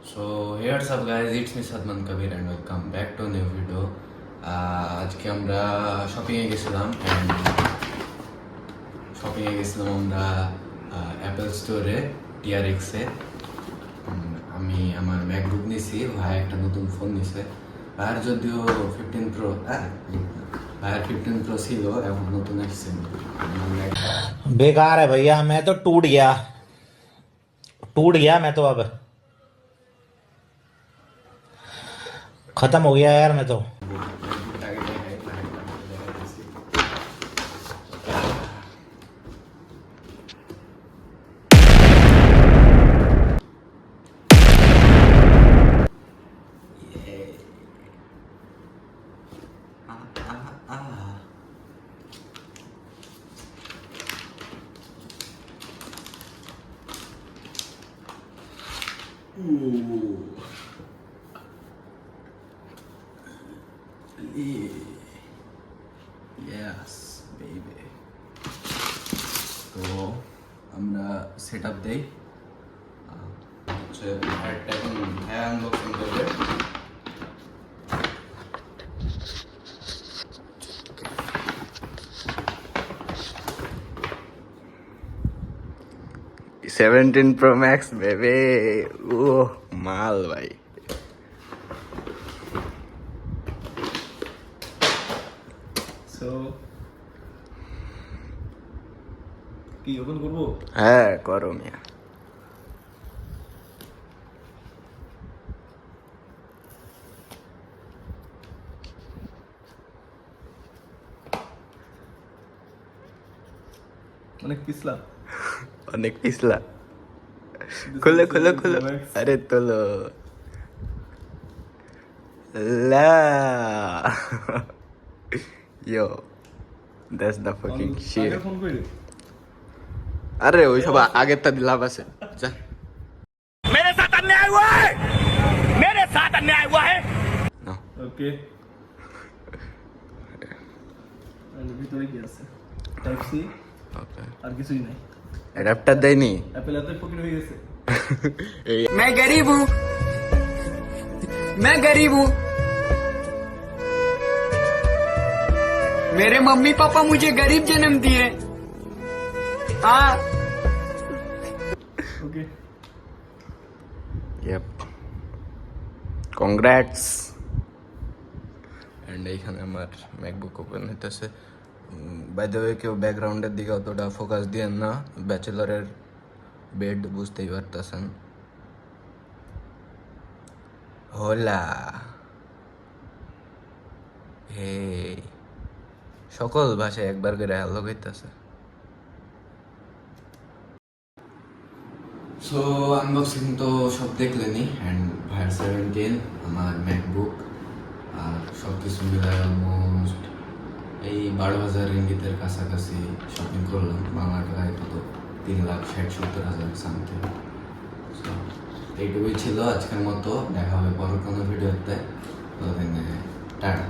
So hey what's up guys, it's me Sadman Kabir and welcome back to a new video. আজকে আমরা শপিংয়ে গেছিলাম আমরা Apple স্টোরে টিআরএক্সে। আমি আমার ম্যাকবুক নিছি, ভাই একটা নতুন ফোন নিছে। ভাইয়ের যদিও 15 প্রো ভাইয়ের 15 প্রো ছিল, এখন নতুন আসছে। बेकार है भैया, मैं तो टूट गया मैं तो अब खत्म हो गया यार मैं तो। Yes, baby. তো আমরা সেট আপ দেই, হচ্ছে এখন হ্যাঁ আনবক্সিং করবে। सेवेंटीन प्रो मैक्स बेबे, ओह माल भाई। সো কি ওপেন করবো? হ্যাঁ করো মিয়া। অনেক পিছলা। অনেক পিছলা। খুলো খুলো খুলো, আরে তোলো লা ইয়ো, that's the fucking shit. Phone করে আরে ওই সব আগেরটা লাভ আছে। যা मेरे साथ अन्याय हुआ है, मेरे साथ अन्याय हुआ है। না ওকে। আর ভিতরে কি আছে? টাইপ সি, ওকে, আর কিছুই নাই। অ্যাডাপ্টার দেয়নি। অ্যাপেল এত পকেট হয়ে গেছে। मैं गरीब हूँ, मैं गरीब हूँ। मेरे मम्मी पापा मुझे गरीब जन्म दिए। हाँ ওকে। Yep. Congrats. And এইখানে আমার ম্যাকবুক ওপেন হইতেছে। বাই দ্য ওয়ে, কেউ ব্যাকগ্রাউন্ডের দিকে অতটা ফোকাস দিয়েন না, ব্যাচেলরের বেড বুঝতেই পারতেছেন। হোলা হে, সকল ভাষায় একবার করে হ্যালো কইতাছে। সো আনবক্সিং তো সব দেখলেনি, অ্যান্ড ভাইয়ের 17, আমার ম্যাকবুক, আর সব কিছু মিলায় অলমোস্ট এই 12,000 রিঙ্গিতের কাছাকাছি শপিং করলাম। বাংলা টাকায় কত 3,60,70,000 সামথিং। সো এইটুকুই ছিল আজকের মতো। দেখা হবে পরের কোনো ভিডিওতে। ততদিনে টাটা।